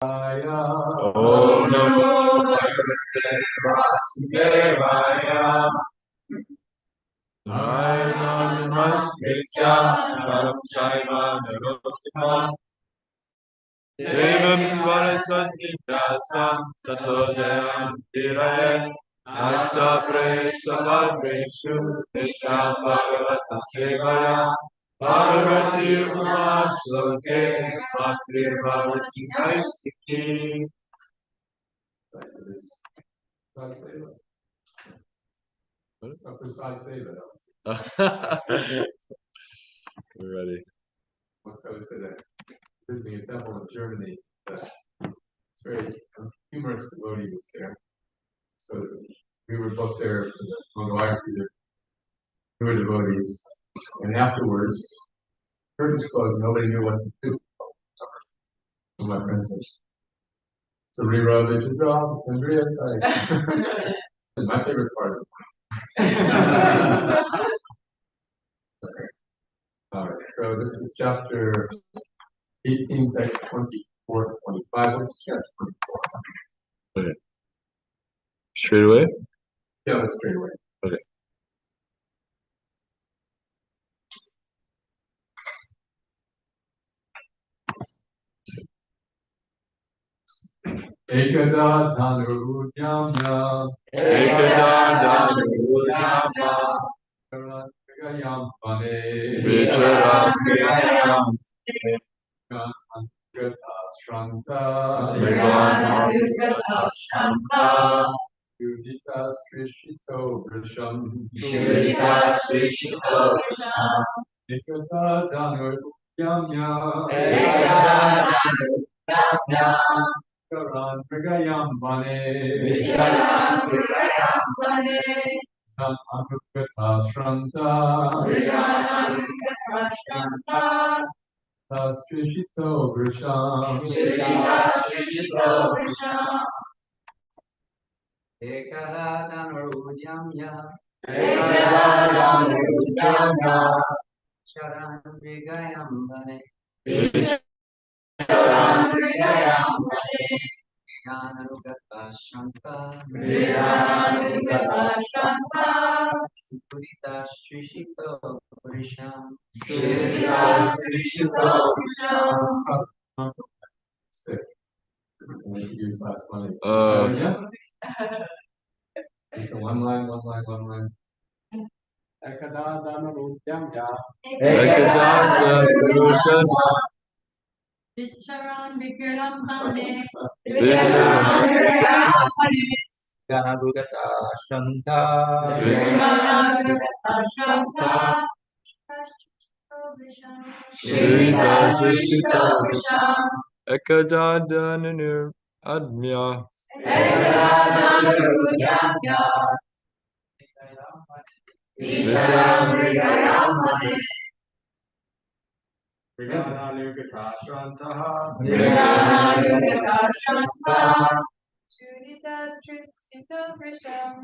Om Namo Bhagavate Vasudevaya. Naranam Namaskritya Naram Chaiva Narottam Devam Saraswati Vyasam Tato Jayam Tirayat Nasta Preshta Padreshu Nisha Bhagavata Sevaya Bhagavati Upamashloke Bhaktir Bhavati Kaistiki. We're ready. Once I was visiting a temple in Germany, it's very humorous devotee was there. So we were both there for the Mongolians, we were devotees. And afterwards, curtains closed, nobody knew what to do. So my friend said, to rerub it to drop, it's Andrea type. It's my favorite part of it. Alright, so this is chapter 18, section 24, 25. What's chapter 24? Okay. Straight away? Yeah, let's straight away. Okay. Ekada dhanuryamya Vicharam pane Vicharam Shranta Yuditas Krishito Vrisham Ekada dhanuryamya Vicharam Vrigayam pane Anukata Shranta Tas Trishito Vrisham Ekada dhanuryamya Charan Vigayam Bane Vigananugata Shanta Purita Shrishito Vrisham Use last money. It's a one line. Ekada dhanuryamya Vicharan Vikiram Bande Ganadugata Shanta Ekadadanur Admya Vigananugata Shrantaha Shuritas Tristito Vrisham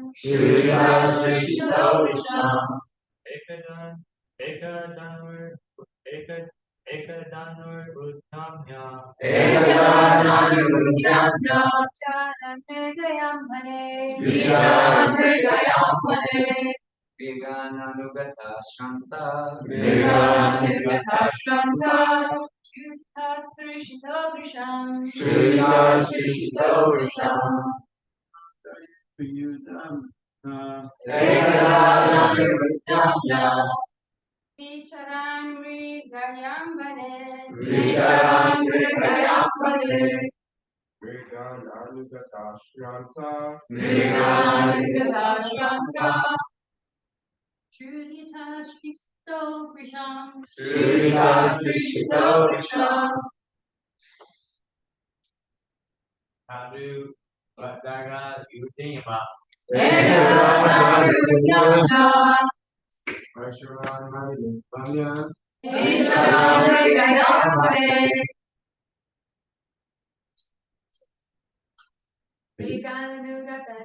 Ekadanur Udhamya Charan Mridayam Bane Vigananugata Shanta Shuritas Trishito Vrisham Vicharan Mridayam Bane Vigananugata Shranta Shuritas Trishito Vrisham Adu Vadaga Udima Vaishnavan Vigananugata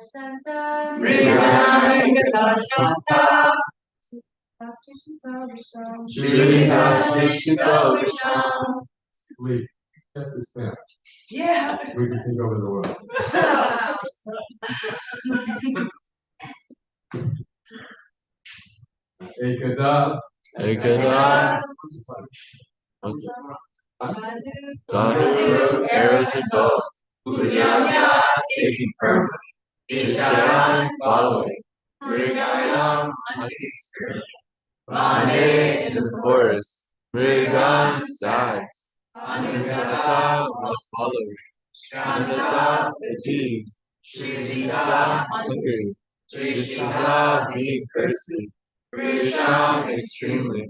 Shanta Shuritas Trishito Vrisham Sleep. Get this down. Yeah. We can take over the world. Ekada. Ekada. Danu, arrows and bows. Ujjaya, taking firmly. Vijayan, following. Mriganam, hunting skirmish. Vane, in the forest. Mrigan, stags. Anugata, while following. Strandata, fatigued. Shrivita, hungry. Drishita, being thirsty. Vrisham, extremely.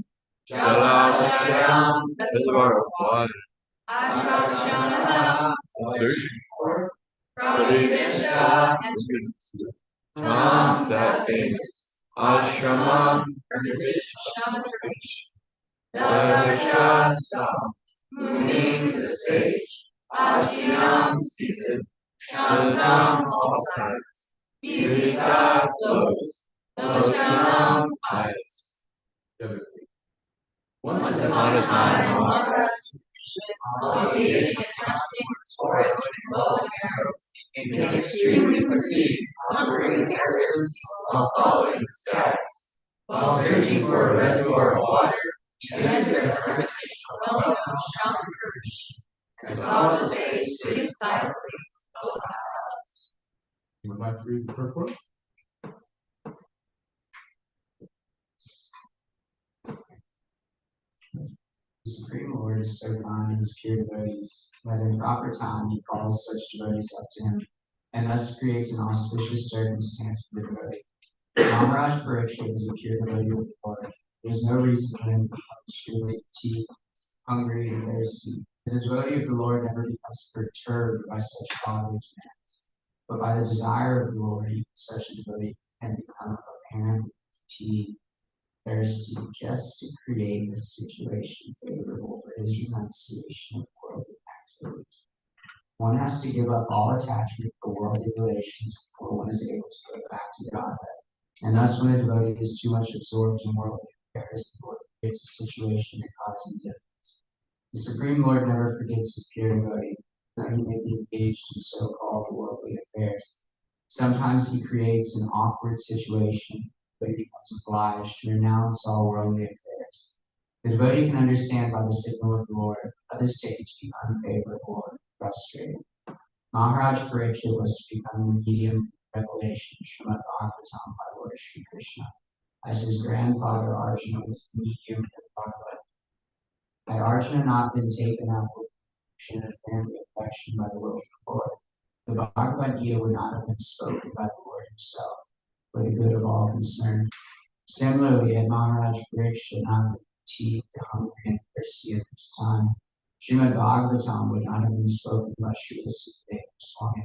Jalashayam, reservoir of water. Achakshana, Searching for Pravidesha, Tam, that famous. Ashramam, hermitage. Devasha, stop. Moving the sage. Ashinam, seated. Shantam, all sides. Vivita, flows. Lochanam, eyes. Once upon a time, became extremely fatigued, hungry, and thirsty, while following the stags. While searching for a reservoir of water, he entered a hermitage well-known shaman and saw the sage sitting silently. You would like to read the purport? The Supreme Lord is so kind in his pure devotees that in proper time he calls such devotees up to him, and thus creates an auspicious circumstance for the devotee. Maharaj Parikshit was a pure devotee of the Lord. There was no reason for him to become extremely fatigued, hungry, and thirsty, because a devotee of the Lord never becomes perturbed by such bodily demands. But by the desire of the Lord, even such a devotee can become apparently fatigued, thirsty, just to create a situation favorable for his renunciation of worldly activities. One has to give up all attachment for worldly relations before one is able to go back to Godhead. And thus, when a devotee is too much absorbed in worldly affairs, the Lord creates a situation that causes indifference. The Supreme Lord never forgets his pure devotee, though he may be engaged in so-called worldly affairs. Sometimes he creates an awkward situation, but he becomes obliged to renounce all worldly affairs. The devotee can understand by the signal of the Lord others take it to be unfavorable or frustrating. Maharaj Parikshit was to become the medium for revelation of Srimad Bhagavatam by Lord Sri Krishna, as his grandfather Arjuna was the medium for the Bhagavad. Had Arjuna not been taken up with of family affection by the will of the Lord, the Bhagavad Gita would not have been spoken by the Lord himself, for the good of all concerned. Similarly, had Maharaj Parikshit not been fatigued, hungry, and thirsty at this time, Srimad Bhagavatam would not have been spoken by Srila Sukadeva Swami,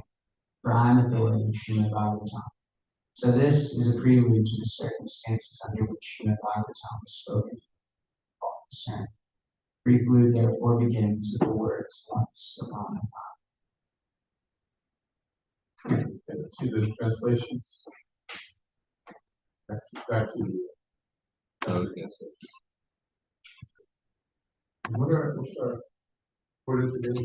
prime authority of Srimad Bhagavatam. So this is a prelude to the circumstances under which Srimad Bhagavatam was spoken for all concerned. Prelude therefore begins with the words once upon a time. Let's see the translations. Back to the translation. What is it in?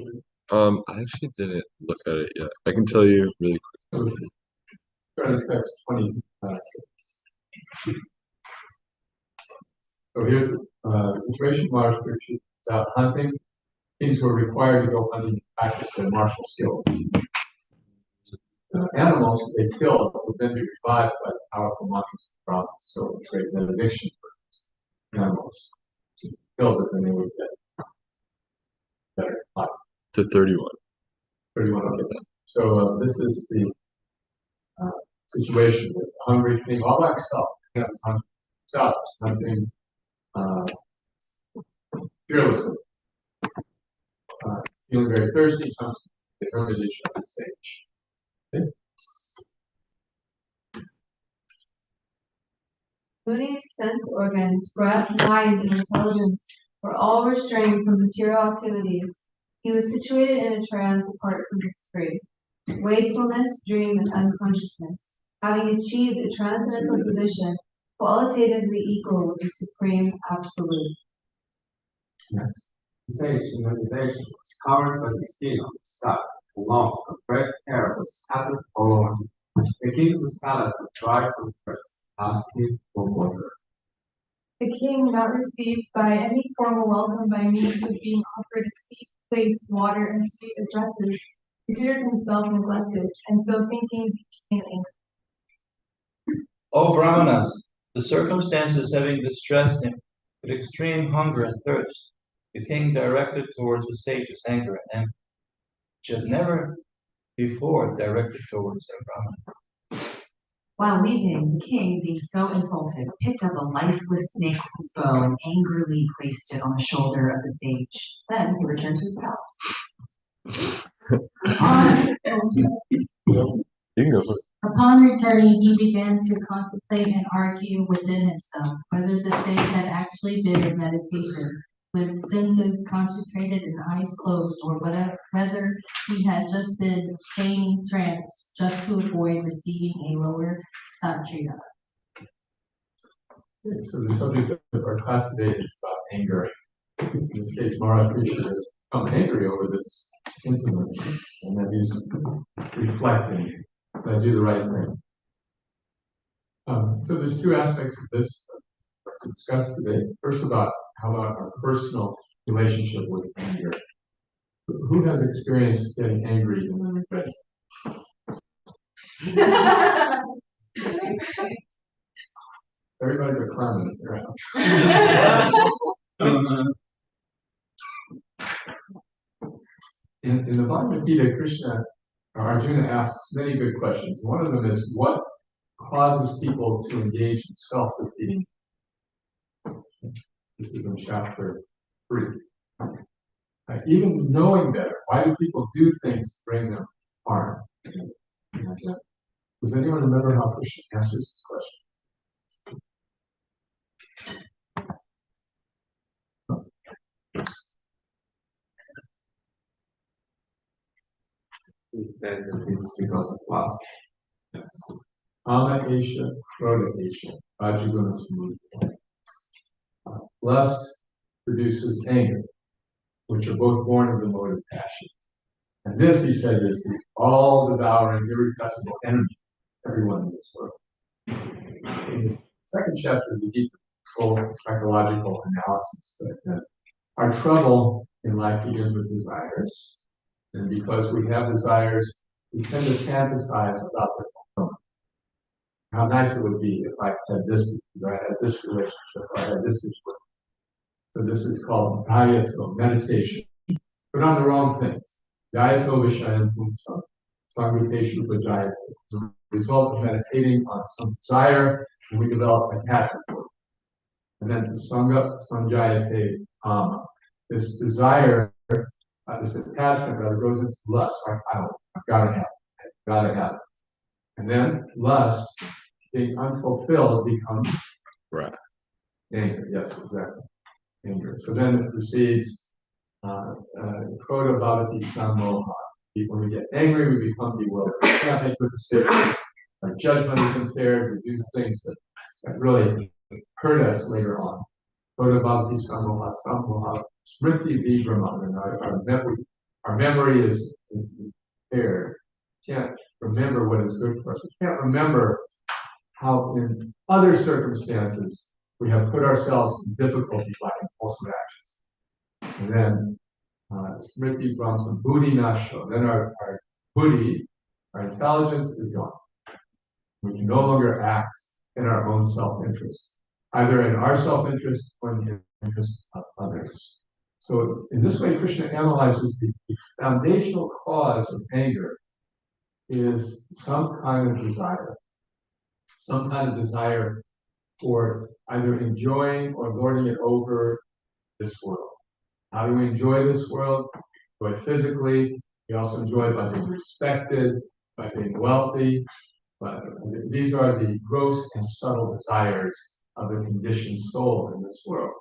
I actually didn't look at it yet. I can tell you really quick. Starting text 26. So here's the situation. Maharaj Parikshit is out hunting. Kings who are required to go hunting to practice their martial skills. Animals they killed would then be revived by the powerful mantras of the prophets. So it's great benediction for animals. Killed it, then they would get better life. To 31. 31. Okay. So this is the situation with the hungry king, all that stuff. You know, stuff, hunting, fearlessly. Feeling very thirsty, comes to the hermitage of the sage. Okay. Buddhi's sense organs, breath, mind, and intelligence were all restrained from material activities. He was situated in a trance apart from the three: wakefulness, dream, and unconsciousness, having achieved a transcendental position qualitatively equal with the Supreme Absolute. Yes. sage in meditation was covered by the skin of the stalk. A long, compressed hair was scattered all over him. The king whose palate was dry from thirst asked him for water. The king, not received by any formal welcome by means of being offered a seat, place, water, and sweet addresses, considered himself neglected, and so thinking became angry. O Brahmanas, the circumstances having distressed him with extreme hunger and thirst, the king directed towards the sage's anger and envy, which had never before directed towards a Brahmana. While leaving, the king, being so insulted, picked up a lifeless snake with his bow and angrily placed it on the shoulder of the sage. Then he returned to his house. Upon returning, he began to contemplate and argue within himself whether the sage had actually been in meditation, with senses concentrated and eyes closed, or whether he had just been feigning trance just to avoid receiving a lower satrya. Okay, so the subject of our class today is about anger. In this case, Maharaj Krishna has become angry over this incident, and that he's reflecting, that I do the right thing. So there's two aspects of this to discuss today. First, how about our personal relationship with anger? Who has experienced getting angry and then regretting? Everybody but Carmen. In the Bhagavad Gita, Krishna or Arjuna asks many good questions. One of them is, what causes people to engage in self-defeating? This is in chapter 3. Even knowing better, why do people do things to bring them harm? Does anyone remember how Krishna answers this question? He says that it's because of lust. Yes. Ama Esha, Krodha Esha, Rajaguna Samudaya. Lust produces anger, which are both born of the mode of passion. And this, he said, is the all-devouring, irrepressible enemy of everyone in this world. In the second chapter of the Gita, full psychological analysis that our trouble in life begins with desires. And because we have desires, we tend to fantasize about their fulfillment. How nice it would be if I had this, if I had this relationship, if I had this situation. So this is called Dhyato, meditation. But on the wrong things. Dhyato Vishayan Pumsam, Sanguteshu Vajayate. As a result of meditating on some desire, and we develop attachment to it. And then Sangha Sanjayate Kama. This desire, this attachment rather goes into lust. Like, I've got to have it. I've got to have it. And then lust, being unfulfilled, becomes anger. Yes, exactly. Anger. So then it proceeds Krodha Bhavati Sammoha. When we get angry, we become bewildered. We can't make good decisions. Our judgment is impaired. We do things that really hurt us later on. Krodha Bhavati Sammoha Sammoha Smriti Vibhrama. And our memory is impaired. We can't remember what is good for us. We can't remember how in other circumstances we have put ourselves in difficulty by impulsive actions. And then Smriti Brahma Buddhi Nasho. Then our buddhi, our intelligence is gone. We can no longer act in our own self-interest, either in our self-interest or in the interest of others. So in this way, Krishna analyzes the foundational cause of anger is some kind of desire for either enjoying or lording it over this world. How do we enjoy this world? Enjoy physically. We also enjoy by being respected, by being wealthy. But these are the gross and subtle desires of the conditioned soul in this world.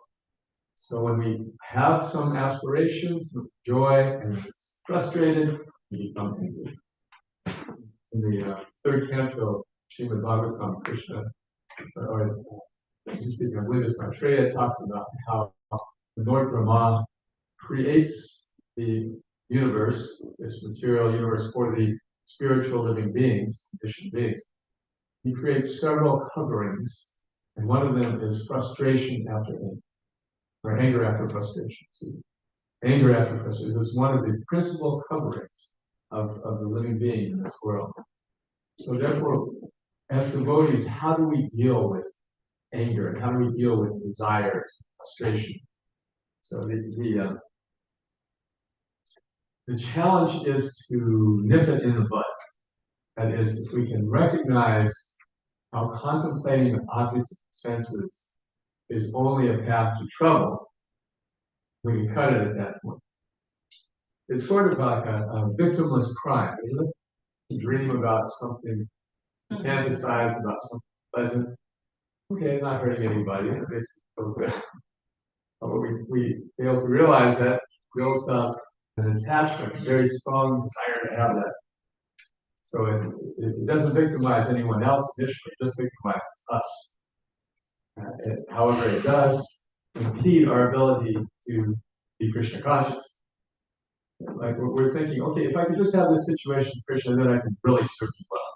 So when we have some aspirations of joy and it's frustrated, we become angry. In the third canto, Srimad Bhagavatam, Krishna, I believe it's Maitreya, talks about how the Lord Brahma creates the universe, this material universe for the spiritual living beings, conditioned beings. He creates several coverings, and one of them is frustration after anger, or anger after frustration. See, anger after frustration is one of the principal coverings of the living being in this world. So therefore, as devotees, how do we deal with anger, and how do we deal with desires, frustration? So the challenge is to nip it in the bud. That is, if we can recognize how contemplating the objects of the senses is only a path to trouble, we can cut it at that point. It's sort of like a victimless crime, isn't it? To dream about something, to fantasize about something pleasant. Okay, not hurting anybody, it makes me feel good. But we fail to realize that builds up an attachment, a very strong desire to have that. So it doesn't victimize anyone else initially, it just victimizes us. However, it does impede our ability to be Krishna conscious. Like we're thinking, okay, if I could just have this situation, Krishna, then I could really serve you well.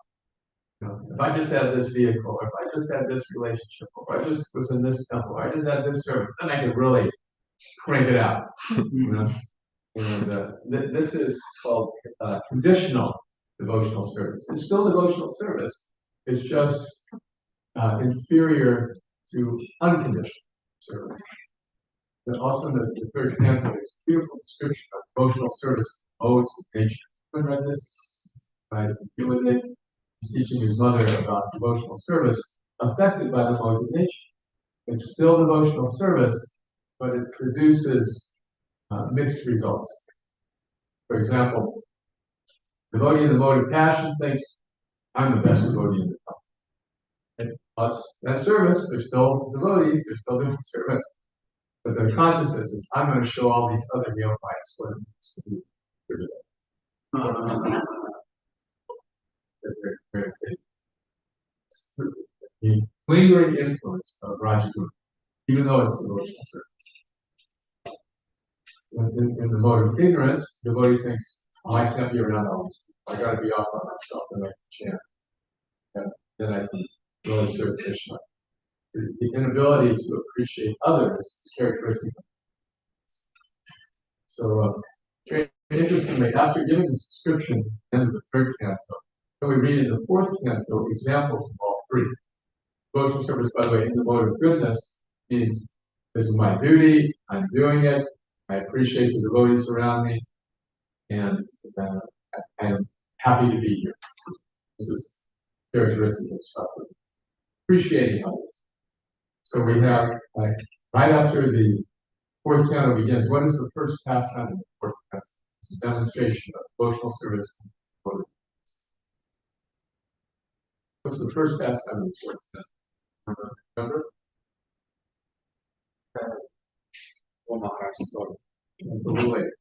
You know, if I just had this vehicle, if I just had this relationship, if I just was in this temple, if I just had this service, then I could really crank it out. You know? And this is called conditional devotional service. It's still devotional service. It's just inferior to unconditional service. And also in the third canto, there's a beautiful description of devotional service modes of nature. Have you read this? By Gilligan. He's teaching his mother about devotional service affected by the modes of nature. It's still devotional service, but it produces mixed results. For example, devotee in the mode of passion thinks, I'm the best devotee in the company. That's service, they're still devotees, they're still doing service. But their consciousness is, I'm going to show all these other neophytes what it means to be here today. Very safe. The lingering influence of Rajaguna, even though it's devotional service. In the mode of ignorance, the devotee thinks, oh, I can't be around all these people. I got to be off by myself, then I can chant. And then I can really serve Krishna. The inability to appreciate others is characteristic of it. So, interestingly, after giving this description at the end of the third canto, then we read in the fourth canto examples of all three. Devotional service, by the way, in the mode of goodness means this is my duty, I'm doing it, I appreciate the devotees around me, and I am happy to be here. This is characteristic of suffering. Appreciating others. So we have, right after the fourth canto begins, what is the first pastime in the fourth canto? It's a demonstration of devotional service. What's the first pastime in the fourth canto? Remember? It's a little later.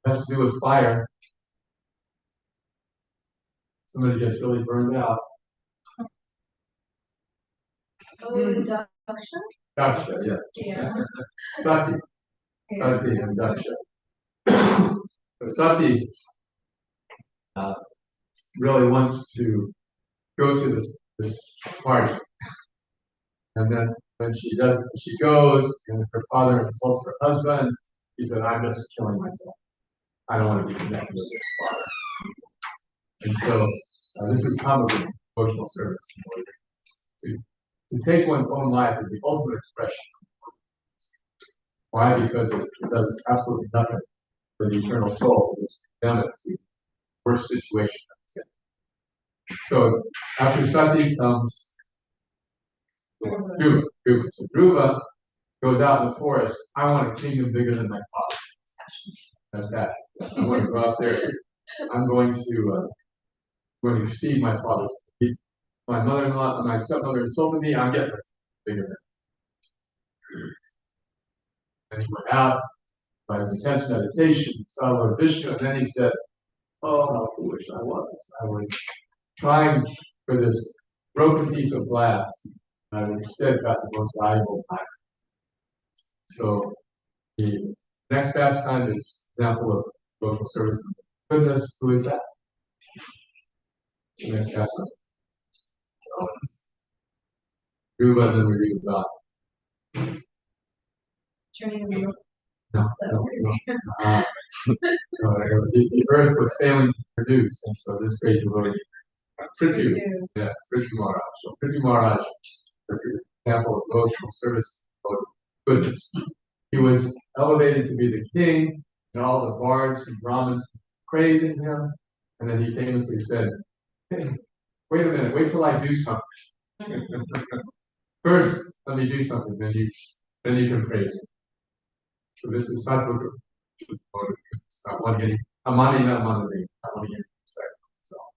It has to do with fire. Somebody gets really burned out. Oh, Daksha, yeah. Sati. Sati and Daksha. So Sati really wants to go to this party. And then when she goes and her father insults her husband, she said, I'm just killing myself. I don't want to be connected with this father. And so this is probably devotional service. To take one's own life is the ultimate expression. Why? Because it does absolutely nothing for the eternal soul. It's condemned to the worst situation. So after Sati comes Dhruva. So Dhruva goes out in the forest. I want a kingdom bigger than my father. That's that. I want to go out there. I'm going to exceed my father's. My mother-in-law, my stepmother insulted me. I'm getting bigger than. And he went out by his intense meditation, saw Lord Vishnu, and then he said, oh, how foolish I was. I was trying for this broken piece of glass, and I instead got the most valuable diamond. So The next pastime is example of devotional service and goodness. Who is that? The next pastime. Ruba, and then we read about. Turning the wheel. No. The earth was failing to produce, and so this great devotee, Prithvi, yes, Prithvi Maharaj. So Prithvi Maharaj is an example of devotional service of goodness. He was elevated to be the king, and all the bards and Brahmins praising him, and then he famously said, "Hey, wait a minute, wait till I do something. First, let me do something, then you can praise me." So this is sattva. It's not one getting amani, not manani. I want to get respect for myself.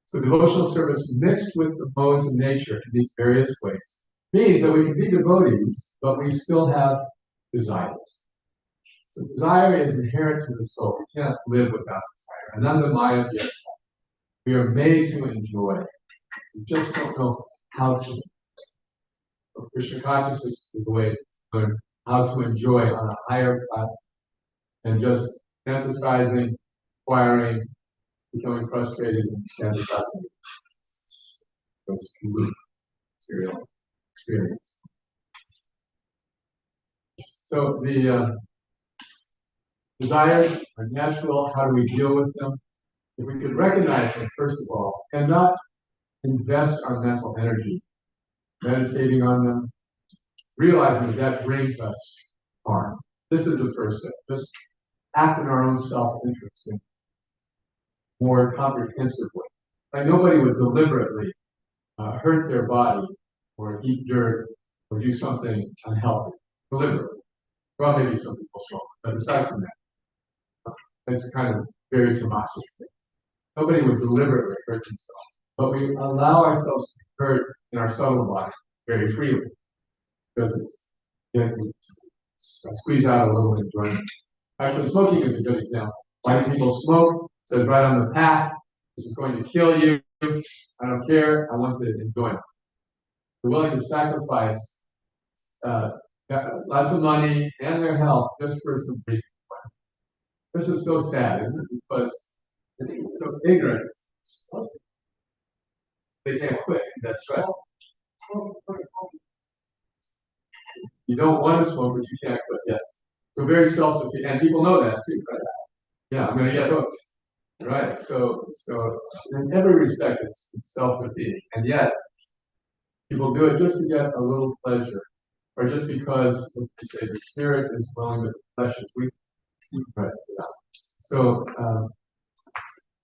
So devotional service mixed with the modes of nature in these various ways means that we can be devotees, but we still have desires. So desire is inherent to the soul. We can't live without desire. Ananda Maya, yes. We are made to enjoy. We just don't know how to. So Krishna consciousness is the way to learn how to enjoy on a higher path and just fantasizing, acquiring, becoming frustrated, and fantasizing. That's complete material experience. So the desires are natural. How do we deal with them? If we could recognize them, first of all, and not invest our mental energy meditating on them, realizing that brings us harm. This is the first step. Just act in our own self-interest in a more comprehensive way. Like nobody would deliberately hurt their body or eat dirt or do something unhealthy deliberately. Well, maybe some people smoke, but aside from that, that's kind of very Tomasic thing. Nobody would deliberately hurt themselves, but we allow ourselves to be hurt in our subtle body very freely because it's squeeze out a little enjoyment. Actually, smoking is a good example. Why do people smoke? It says right on the pack, this is going to kill you. I don't care. I want the enjoyment. They're willing to sacrifice lots of money and their health just for some brief enjoyment. This is so sad, isn't it? Because I think it's so ignorant. They can't quit. That's right. You don't want to smoke, but you can't quit. Yes. So very self-defeating, and people know that too, right? Yeah, I'm going to get hooked. Right. So in every respect, it's self-defeating, and yet people do it just to get a little pleasure, or just because, like you say, the spirit is willing, but the flesh is weak. Right. Yeah. So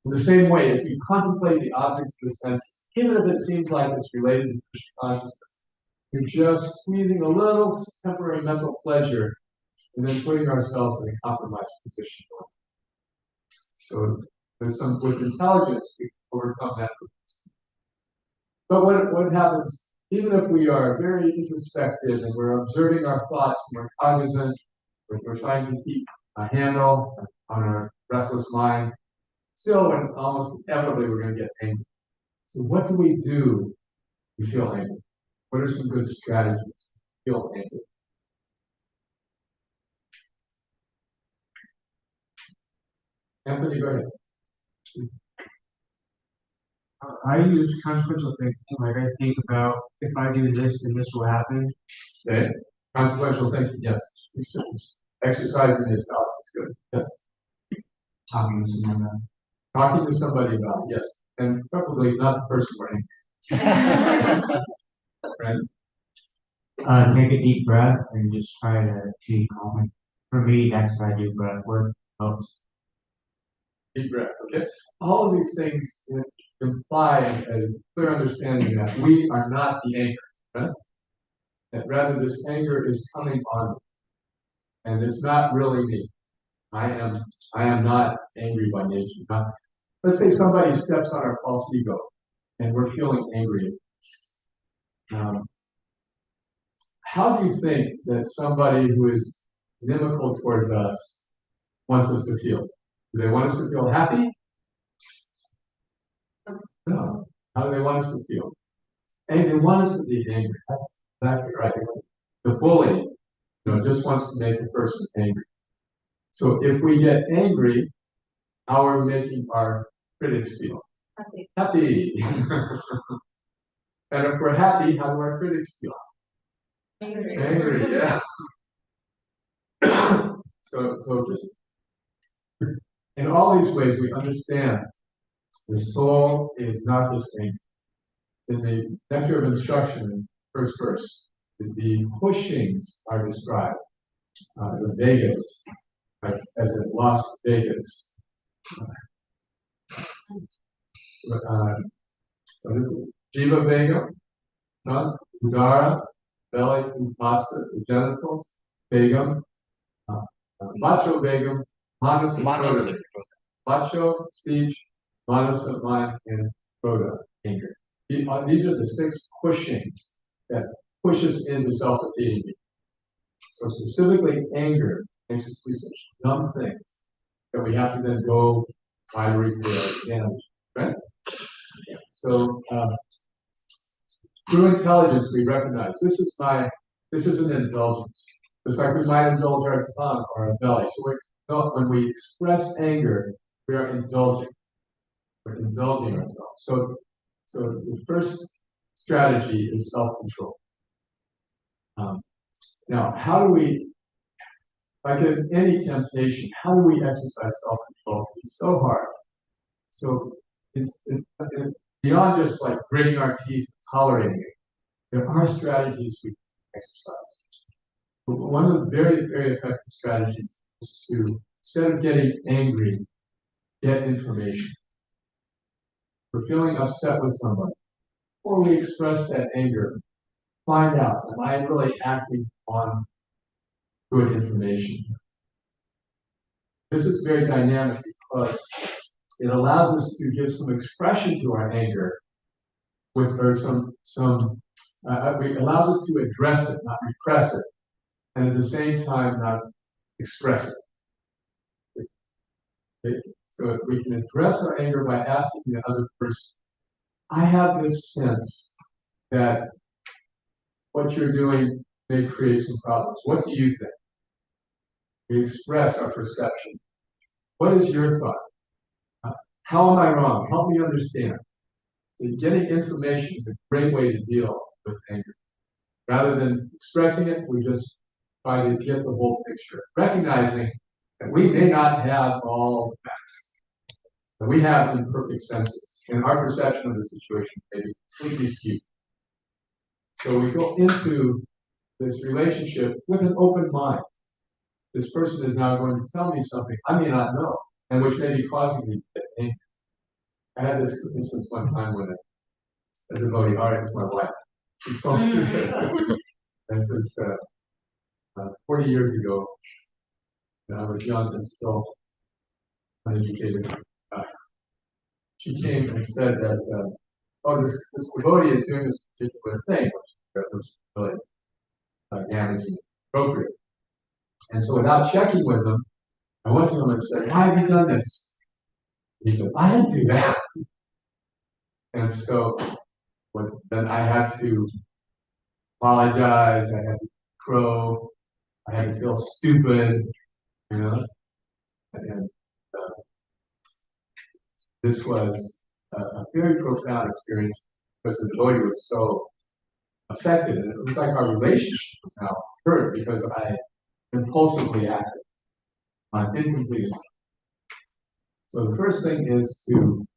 in the same way, if you contemplate the objects of the senses, even if it seems like it's related to Krishna consciousness, you're just squeezing a little temporary mental pleasure and then putting ourselves in a compromised position. So with intelligence, we can overcome that. But what happens, even if we are very introspective and we're observing our thoughts and we're cognizant, we're trying to keep a handle on our restless mind, still, when almost inevitably we're going to get angry. So what do we do to feel angry? What are some good strategies to feel angry? Anthony, go ahead. I use consequential thinking. Like I think about if I do this, then this will happen. Okay. Consequential thinking, yes. Exercising the thought is good. Yes. Talking to someone. Talking to somebody about it, yes. And preferably not the person we're angry. Right? Take a deep breath and just try to be calm. For me, that's what I do. Breath work helps. Deep breath, okay? All of these things imply a clear understanding that we are not the anger, right? That rather this anger is coming on me. And it's not really me. I am not angry by nature. Let's say somebody steps on our false ego and we're feeling angry. How do you think that somebody who is inimical towards us wants us to feel? Do they want us to feel happy? No. How do they want us to feel? And they want us to be angry. That's exactly right. The bully just wants to make a person angry. So if we get angry, how are we making our critics feel? Happy. And if we're happy, how do our critics feel? Angry, yeah. So just in all these ways, we understand the soul is not this thing. In the nectar of instruction, in the first verse, the pushings are described. The Vegas, like as in Las Vegas. What is it? Jiva Vega, Udara, belly, Upasta, the genitals, Vegam, Macho Vegam, Manasa Krodha. Macho, speech, Manasa, mind, and Krodha, anger. These are the 6 pushings that push us into self-defeating. So specifically, anger makes us do such dumb things that we have to then go try to repair damage. Right? So through intelligence, we recognize this is an indulgence. It's like we might indulge our tongue or our belly. So when we express anger, we are indulging. We're indulging ourselves. So the first strategy is self-control. Now, how do we, like in any temptation, how do we exercise self-control? It's so hard. So it's beyond just like gritting our teeth, tolerating it. There are strategies we can exercise. But one of the very, very effective strategies is to, instead of getting angry, get information. We're feeling upset with somebody. Before we express that anger, find out, am I really acting on good information? This is very dynamic because it allows us to give some expression to our anger with, or it allows us to address it, not repress it, and at the same time not express it. Okay? So we can address our anger by asking the other person, I have this sense that what you're doing may create some problems. What do you think? We express our perception. What is your thought? How am I wrong? Help me understand. So getting information is a great way to deal with anger. Rather than expressing it, we just try to get the whole picture, recognizing that we may not have all the facts, that we have imperfect senses, and our perception of the situation may be completely skewed. So we go into this relationship with an open mind. This person is now going to tell me something I may not know, and which may be causing me to get angry. I had this instance one time with a devotee, all right, it's my wife. She told me, this is 40 years ago, when I was young and still uneducated. She came and said that, this devotee is doing this particular thing, which was really damaging, appropriate. And so without checking with him, I went to him and said, why have you done this? He said, I didn't do that. And so then I had to apologize, I had to crow, I had to feel stupid, and this was a very profound experience because the devotee was so affected, and it was like our relationship was now hurt because I impulsively acted on incomplete. So the first thing is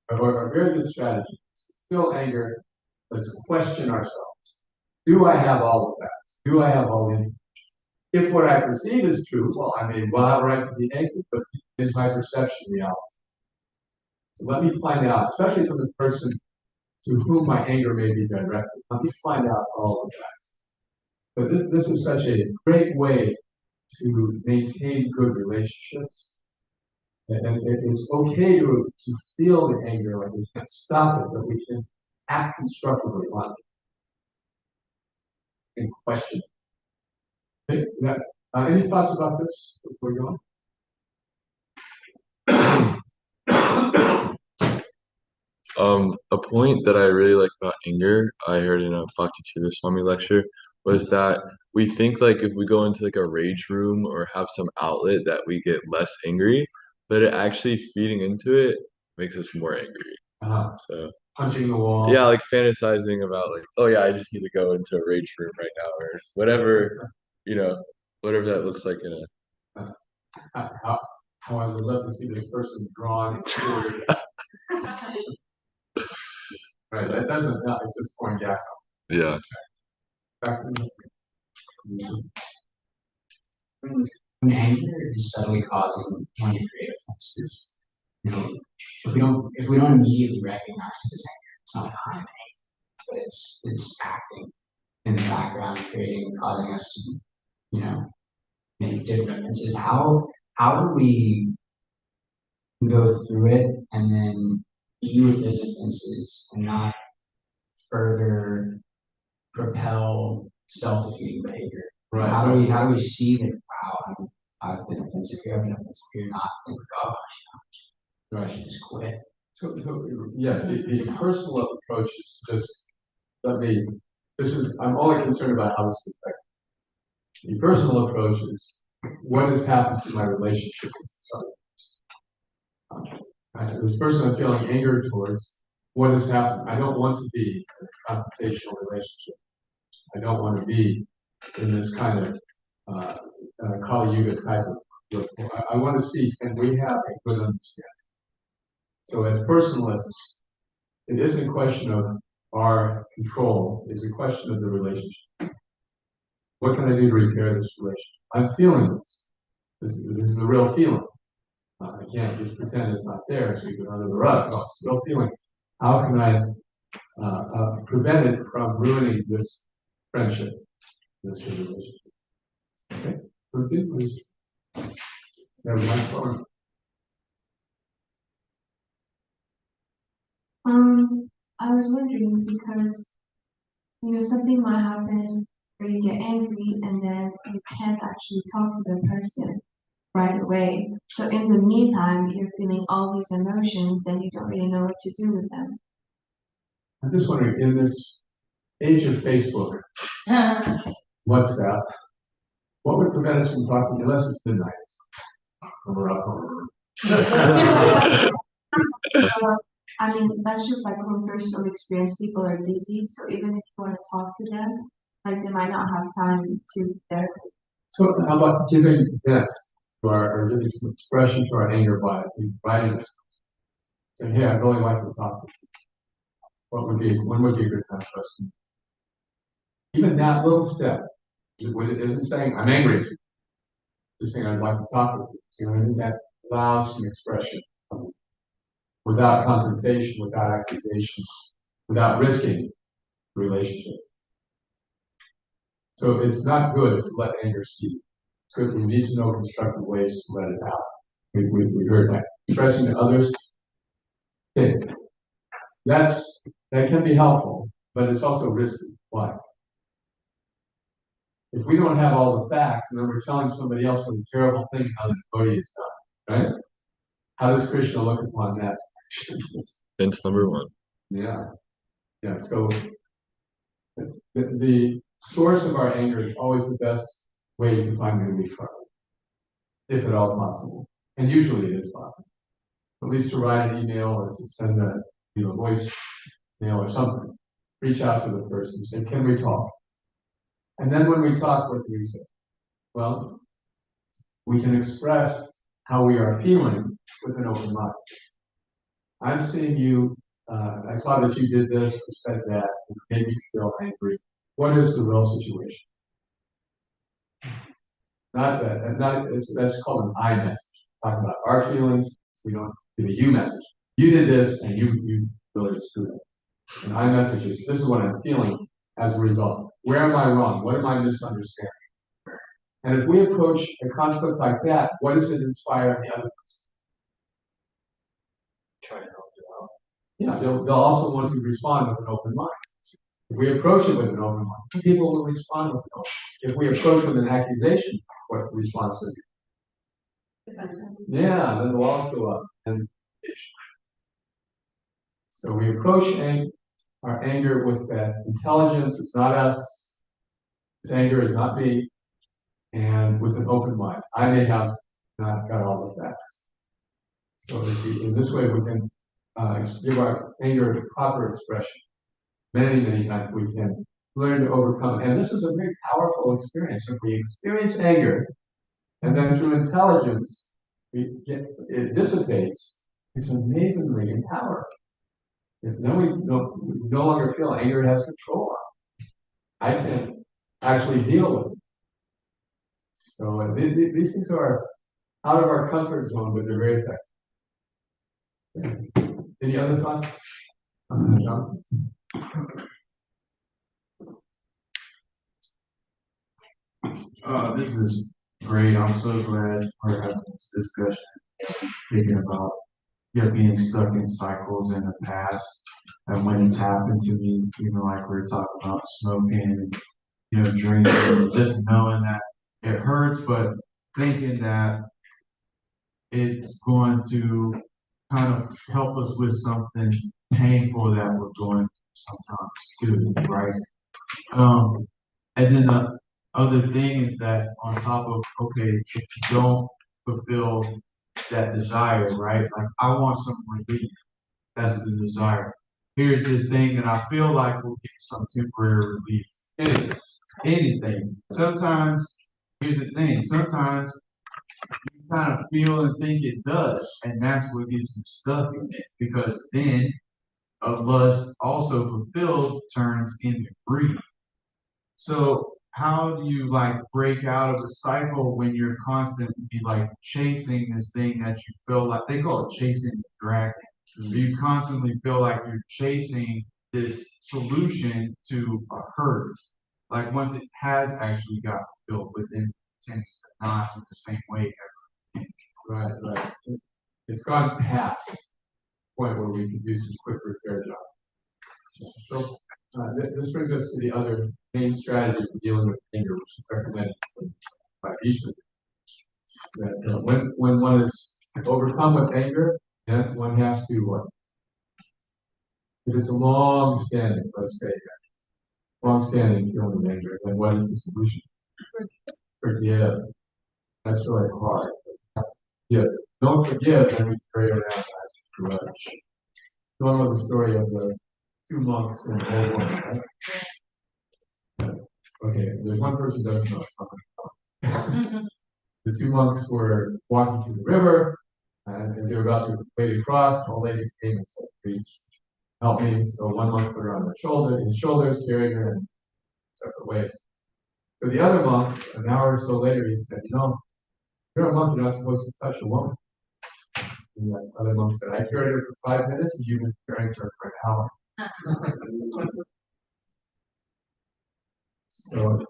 or a very good strategy, is to feel anger, let's question ourselves. Do I have all the facts? Do I have all the information? If what I perceive is true, well, I may well have a right to be angry, but is my perception reality? So let me find out, especially from the person to whom my anger may be directed. Let me find out all the facts. But this is such a great way to maintain good relationships. And it's okay to feel the anger, like we can't stop it, but we can act constructively on it and question it. Okay, any thoughts about this before we go A point that I really like about anger, I heard in a Bhakti Swami lecture, was that we think like if we go into like a rage room or have some outlet that we get less angry, but it actually feeding into it makes us more angry. So Punching the wall. yeah, like fantasizing about like, oh yeah, I just need to go into a rage room right now or whatever, whatever that looks like in a How I would love to see this person drawn and quartered. Right, that doesn't, no, it's just pouring gas on. yeah. When anger is subtly causing one to create offenses, if we don't immediately recognize it as anger, it's not behind anger, but it's acting in the background, causing us to, make different offenses. How do we go through it and then be with those offenses and not further propel self-defeating behavior? Right. How do we see that, wow, I've been offensive here, I've been offensive here, not think, gosh, I should just quit. So yes, the personal approach is just, I'm only concerned about how this affects. The personal approach is, what has happened to my relationship with someone? This person I'm feeling anger towards, what has happened? I don't want to be in a confrontational relationship. I don't want to be in this kind of Kali Yuga type of rapport. I want to see, can we have a good understanding? So as personalists, it isn't a question of our control, it's a question of the relationship. What can I do to repair this relationship? I'm feeling this. This is a real feeling. I can't just pretend it's not there and sweep it under the rug. No, it's a real feeling. How can I prevent it from ruining this friendship, this relationship? Okay, Ruthie, please. Have a microphone. I was wondering because, something might happen where you get angry and then you can't actually talk to the person right away. So in the meantime, you're feeling all these emotions and you don't really know what to do with them. I'm just wondering, in this age of Facebook, WhatsApp, what would prevent us from talking, unless it's midnight? We're up on I mean, that's just like from personal experience. People are busy, so even if you want to talk to them, like they might not have time to there. So how about giving vent to or giving some expression to our anger by writing this? Saying, hey, I'd really like to talk with you. When would be a good time for us to meet? Even that little step, it isn't saying I'm angry at you. Just saying I'd like to talk with you. So, I think that allows some expression without confrontation, without accusation, without risking the relationship. So it's not good to let anger seep. It's good. We need to know constructive ways to let it out. We heard that. Expressing to others. Okay. That can be helpful, but it's also risky. Why? If we don't have all the facts and then we're telling somebody else what a terrible thing how the devotee has done, right? How does Krishna look upon that? Hence number one. Yeah. Yeah. So the source of our anger is always the best way to find relief from it, if at all possible. And usually it is possible. At least to write an email or to send a voice mail or something. Reach out to the person, say, can we talk? And then when we talk, what do we say? Well, we can express how we are feeling with an open mind. I'm seeing you, I saw that you did this or said that, it made me feel angry. What is the real situation? Not that, that's called an I message. Talk about our feelings, we don't give a you message. You did this and you really screwed up. An I message is, this is what I'm feeling as a result. Where am I wrong? What am I misunderstanding? And if we approach a conflict like that, what does it inspire in the other person? Try to help you out. Yeah, they'll also want to respond with an open mind. If we approach it with an open mind, people will respond with an open mind. If we approach with an accusation, what response does it? Yeah, then the walls go up. And so we approach our anger with that intelligence. It's not us. This anger is not me, and with an open mind. I may have not got all the facts. So in this way, we can give our anger proper expression. Many times we can learn to overcome. And this is a very powerful experience. If we experience anger, and then through intelligence, it dissipates, it's amazingly empowering. Then we no longer feel anger has control on us. I can actually deal with it. So these things are out of our comfort zone, but they're very effective. Any other thoughts? John? This is great. I'm so glad we're having this discussion, thinking about being stuck in cycles in the past, and when it's happened to me, like we were talking about smoking and drinking, just knowing that it hurts, but thinking that it's going to kind of help us with something painful that we're going through sometimes too, right? And then the other thing is that on top of, okay, if you don't fulfill that desire, right? Like I want some relief. That's the desire. Here's this thing that I feel like will give some temporary relief. Anything. Sometimes, here's the thing, sometimes you kind of feel and think it does, and that's what gets you stuck in it. Because then a lust also fulfilled turns into greed. So how do you break out of the cycle when you're constantly chasing this thing that you feel like they call it chasing the dragon? You constantly feel like you're chasing this solution to a hurt. Like once it has actually got fulfilled, but then it tends to not in the same way ever. Right. It's gone past the point where we can do some quick repair job. So this brings us to the other main strategy for dealing with anger, which is represented by Vishnu. That when one is overcome with anger, then one has to, if it's a long-standing, let's say, long-standing feeling of anger, then what is the solution? Forgive. That's really hard. Forgive. Don't forgive, then we carry around as a grudge. One was the story of the two monks and an old woman, right? Okay, there's one person who doesn't know something. The two monks were walking to the river, and as they were about to wade across, an old lady came and said, "Please help me." So one monk put her on his shoulders, carried her in separate ways. So the other monk, an hour or so later, he said, "You're a monk, you're not supposed to touch a woman." And the other monk said, "I carried her for 5 minutes, and you've been carrying her for an hour." So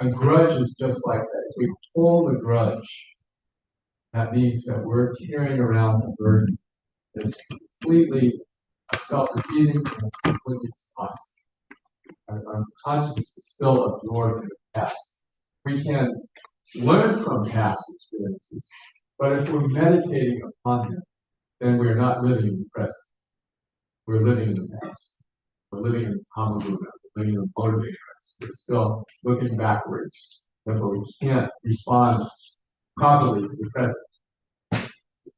a grudge is just like that. If we hold a grudge, that means that we're carrying around a burden that's completely self-defeating and it's completely toxic. Our consciousness is still absorbed in the past. We can learn from past experiences, but if we're meditating upon them, then we're not living in the present. We're living in the past. We're living in the Tamaguna. We're living in the motivator. We're still looking backwards. Therefore, we can't respond properly to the present.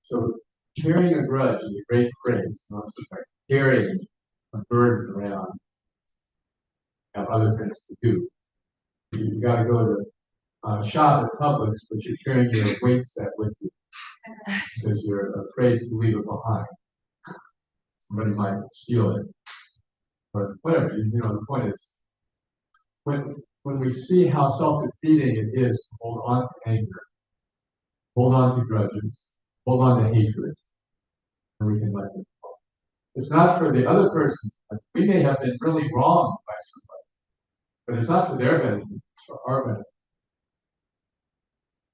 So, carrying a grudge is a great phrase. It's just like carrying a burden around. Have other things to do. You got to go to shop at Publix, but you're carrying your weight set with you because you're afraid to leave it behind. Somebody might steal it, or whatever. The point is, when we see how self-defeating it is to hold on to anger, hold on to grudges, hold on to hatred, and we can let it go. It's not for the other person. We may have been really wronged by somebody, but it's not for their benefit, it's for our benefit.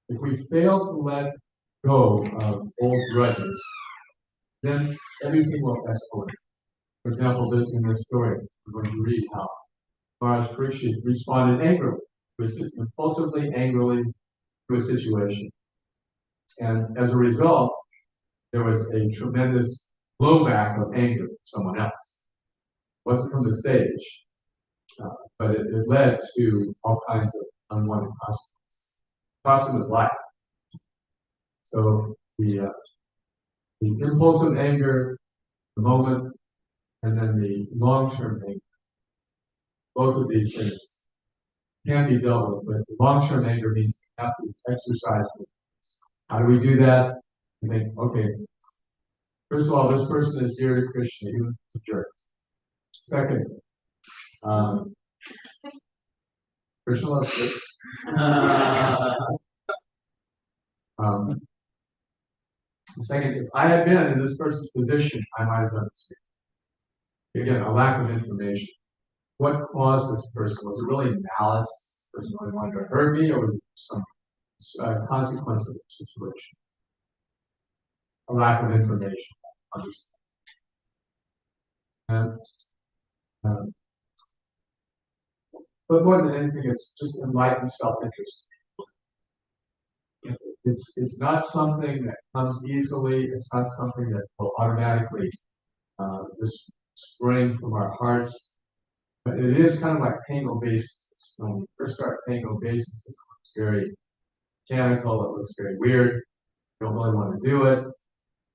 If we fail to let go of old grudges, then everything will escalate. For example, in this story, we're going to read how Maharaj Parikshit responded angrily, impulsively, angrily to a situation. And as a result, there was a tremendous blowback of anger from someone else. It wasn't from the sage. But it led to all kinds of unwanted consequences. Cost him his life. So the impulse of anger, the moment, and then the long-term anger. Both of these things can be dealt with, but long-term anger means we have to exercise it. How do we do that? We think, okay, first of all, this person is dear to Krishna, even if it's a jerk. Second, Krishna loves Krishna. Second, if I had been in this person's position, I might have done the same. Again, a lack of information. What caused this person? Was it really malice? Was it really wanting to hurt me, or was it some consequence of the situation? A lack of information. And, but more than anything, it's just enlightened self-interest. It's not something that comes easily. It's not something that will automatically just spring from our hearts. But it is kind of like paying obeisances. When we first start paying obeisances, it looks very mechanical. It looks very weird. You don't really want to do it.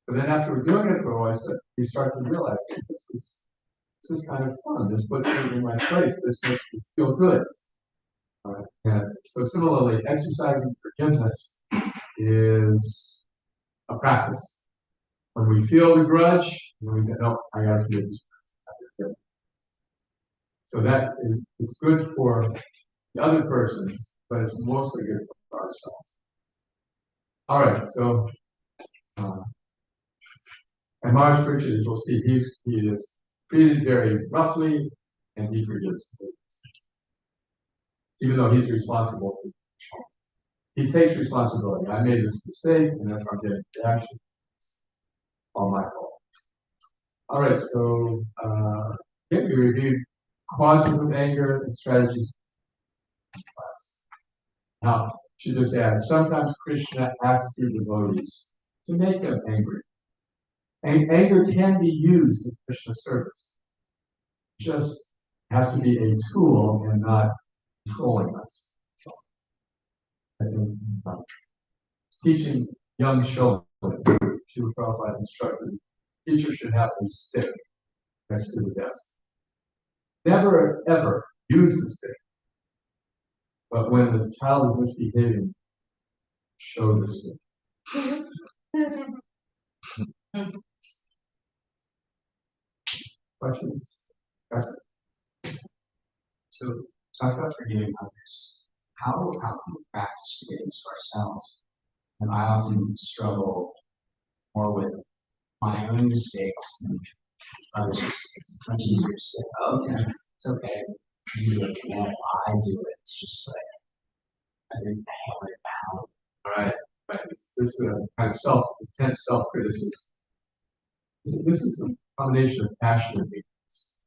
But then after we're doing it for a while, we start to realize that this is kind of fun. This puts me in my place. This makes me feel good. And so similarly, exercising forgiveness is a practice. When we feel the grudge, then we say, no, I gotta forgive this person. So that is, it's good for the other person, but it's mostly good for ourselves. All right, so and Maharaj Pritchard, as we'll see, he is treated very roughly, and he forgives, even though he's responsible for it. He takes responsibility. I made this mistake, and if I'm getting reaction, it's all my fault. All right, so we reviewed causes of anger and strategies. Now, she just added, sometimes Krishna asks the devotees to make them angry. And anger can be used in Krishna's service. It just has to be a tool and not controlling us. So, I think, teaching young children, Srila Prabhupada instructed, teacher should have a stick next to the desk. Never, ever use the stick. But when the child is misbehaving, show the stick. Questions? So, talk about forgiving others. How can we practice forgiveness for ourselves? And I often struggle more with my own mistakes than others' mistakes. It's much easier to say, oh, yeah, it's okay. You do it again. I do it. It's just like, I didn't hammer it down. All right. This is a kind of intense self-criticism. This is a combination of passion and weakness.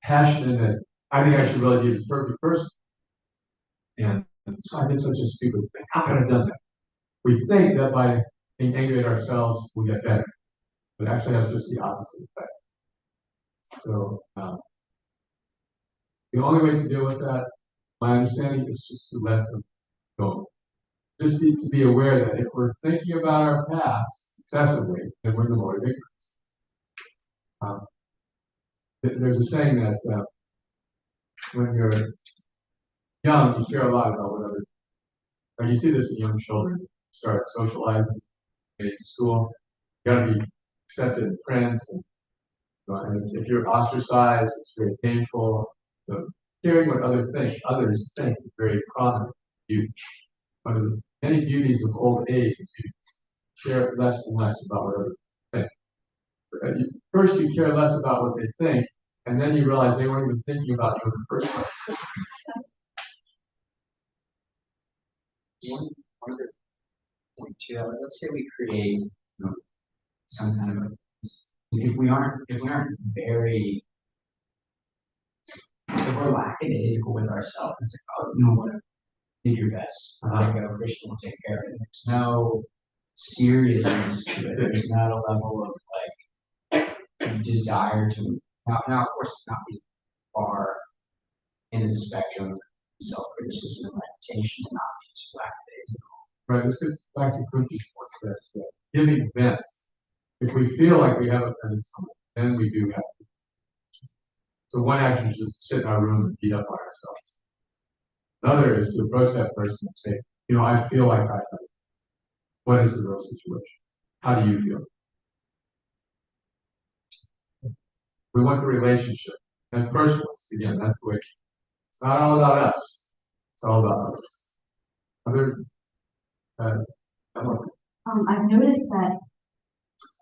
Passion in that I think I should really be the perfect person. And so I did such a stupid thing. How could I have done that? We think that by being angry at ourselves, we'll get better. But actually, that's just the opposite effect. So, the only way to deal with that, my understanding, is just to let them go. Just to be aware that if we're thinking about our past excessively, then we're in the mode of ignorance. There's a saying that when you're young, you care a lot about what others. Like you see this in young children, start socializing, getting to school. You got to be accepted in friends, and if you're ostracized, it's very painful. So hearing what others think is very prominent in youth. One of the many beauties of old age is you care less and less about what others think. First, you care less about what they think, and then you realize they weren't even thinking about you in the first place. One other point too. Let's say we create some kind of if we aren't very if we're lackadaisical with ourselves, it's like, oh, you know what, do your best. Like Krishna will take care of it. There's no seriousness to it. There's not a level of like desire to now of course not be far in the spectrum of self-criticism and meditation and not just black days. Right, this gets back to Kunti's point, that giving vent. If we feel like we have offended someone, then we do have to. So one action is just to sit in our room and beat up on ourselves. Another is to approach that person and say, you know, I feel like I have. What is the real situation? How do you feel? We want the relationship. And personal, again, that's the way. It's not all about us. It's all about others. Other, I've noticed that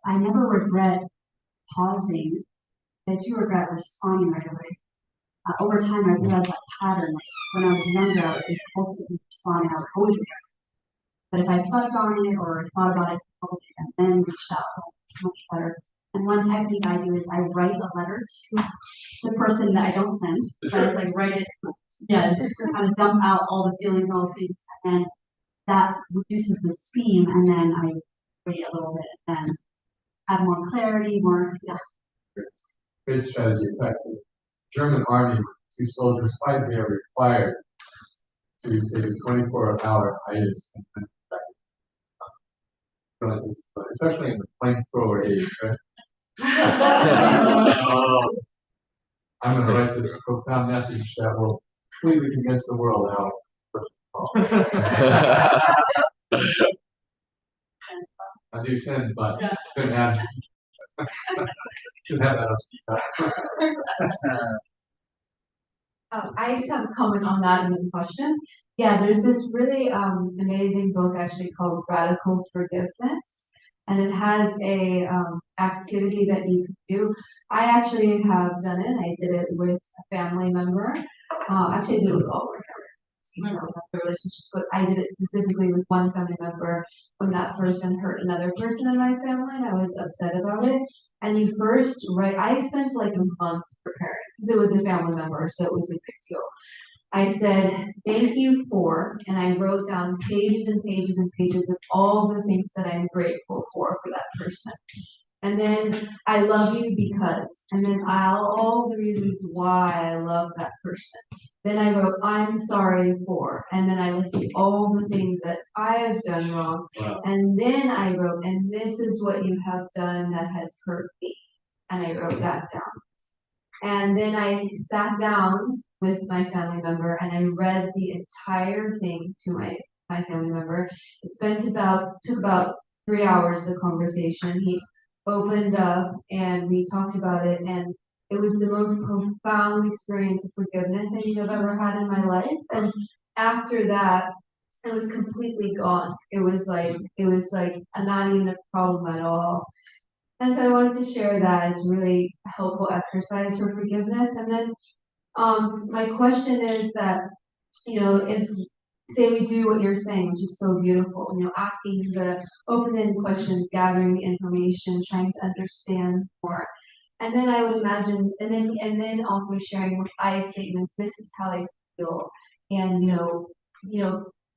I never regret pausing. I do regret responding right away. Over time, I realized that pattern. Like when I was younger, I would impulsively respond and I would hold it. But if I stuck on it or thought about it a couple days and then reached out, it's much better. And one technique I do is I write a letter to the person that I don't send, but it's like write it, just to kind of dump out all the feelings, all the things, and that reduces the steam, and then I wait a little bit and have more clarity, Great strategy. In fact, the German army, 2 soldiers fight, they are required to take a 24-hour hiatus. Especially in the flamethrower age, right? I'm going to write this profound message that will completely convince the world how. I do send, but it's been added. Should have that on speaker. I just have a comment on that and a question. Yeah, there's this really amazing book actually called Radical Forgiveness, and it has a activity that you can do. I actually have done it. I did it with a family member. Actually, I did it with all my family members, the relationships, but I did it specifically with one family member when that person hurt another person in my family, and I was upset about it. And you first write, I spent like a month preparing because it was a family member, so it was a big deal. I said, thank you for, and I wrote down pages and pages and pages of all the things that I'm grateful for that person. And then I love you because, and then all the reasons why I love that person. Then I wrote, I'm sorry for, and then I listed all the things that I have done wrong. Wow. And then I wrote, and this is what you have done that has hurt me. And I wrote that down. And then I sat down with my family member and I read the entire thing to my family member. Took about 3 hours, the conversation. He opened up and we talked about it, and it was the most profound experience of forgiveness I think I've ever had in my life. And after that, it was completely gone. It was like not even a problem at all. And so I wanted to share that. It's a really helpful exercise for forgiveness. And then my question is that, if say we do what you're saying, which is so beautiful, asking the open-ended questions, gathering information, trying to understand more. And then I would imagine, and then also sharing with I statements, this is how I feel. And,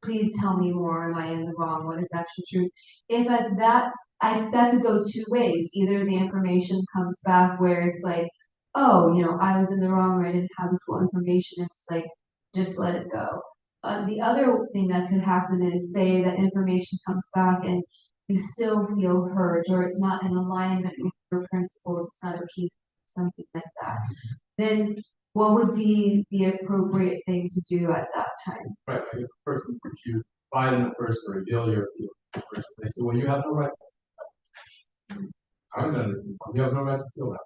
please tell me more. Am I in the wrong? What is actually true? If at that, that could go 2 ways. Either the information comes back where it's like, oh, I was in the wrong, or I didn't have the full information. And it's like, just let it go. The other thing that could happen is, say that information comes back and you still feel hurt, or it's not in alignment with your principles, it's not okay, something like that. Then what would be the appropriate thing to do at that time? Right, like if the person puts you fight in the first or reveal your feelings, they say, well, you have no right. I don't know, you have no right to feel that.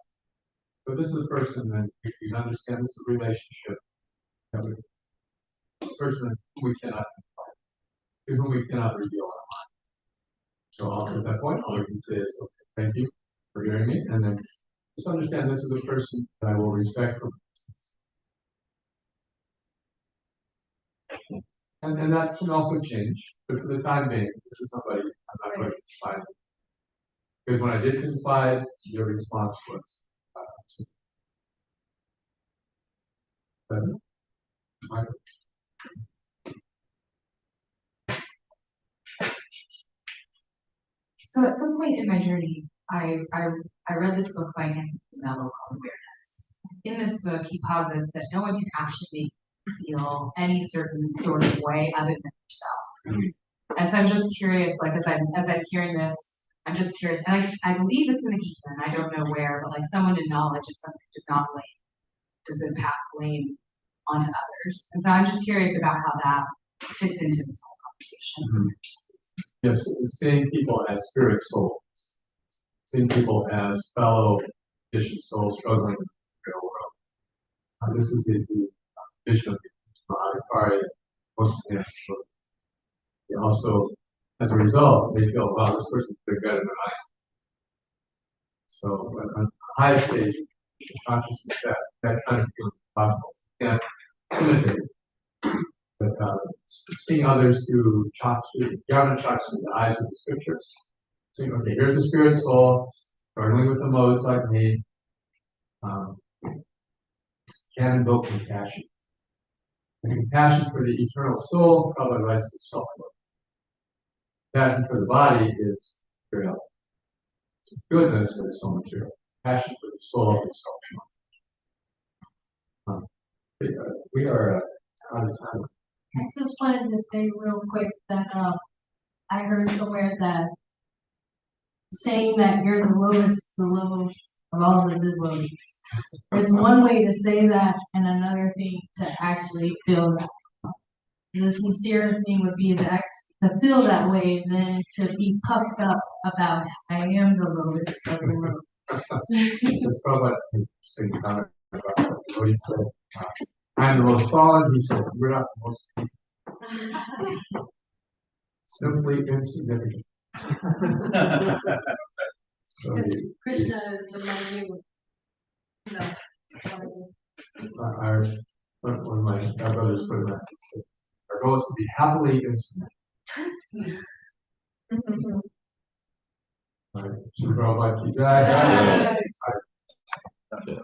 So this is a person that you understand this is a relationship. This person whom we cannot confide, to whom we cannot reveal our mind. So also at that point, all we can say is, okay, thank you for hearing me, and then just understand this is a person that I will respect for and that can also change. But for the time being, this is somebody I'm not going to confide in. Because when I did confide, your response was present. So at some point in my journey, I read this book by Anthony Mello called Awareness. in this book, he posits that no one can actually feel any certain sort of way other than yourself. And so I'm just curious, like as I'm hearing this, I'm just curious, and I believe it's in the Gita, and I don't know where, but like someone in knowledge is someone who does not blame, doesn't pass blame onto others. And so I'm just curious about how that fits into this whole conversation. Yes, seeing people as spirit souls, seeing people as fellow conditioned souls struggling in the real world. This is the vision of the Mahadipari, most advanced book. They also, as a result, they feel, wow, this person's pretty better than I am. So, on the highest stage of consciousness, that kind of feeling is possible. You can't imitate it. But seeing others through Jnana Chaksu, the eyes of the scriptures. Saying, okay, here's a spirit soul, struggling with the modes like me. Can invoke compassion. And compassion for the eternal soul probably rises to self-love. Compassion for the body is material. It's goodness, but it's so material. Passion for the soul is self-love. We are out of time. I just wanted to say real quick that I heard somewhere that saying that you're the lowest of all the devotees. It's one way to say that, and another thing to actually feel that. The sincere thing would be to feel that way, than to be puffed up about it. I am the lowest of the low. That's probably an interesting comment about what he said. I'm the most fallen. He said, we're not the most people. Simply insignificant. So Krishna is the minute, one of my brothers put a message. Our goal is to be happily insignificant. All right. Prabhupada ki jai. Yeah.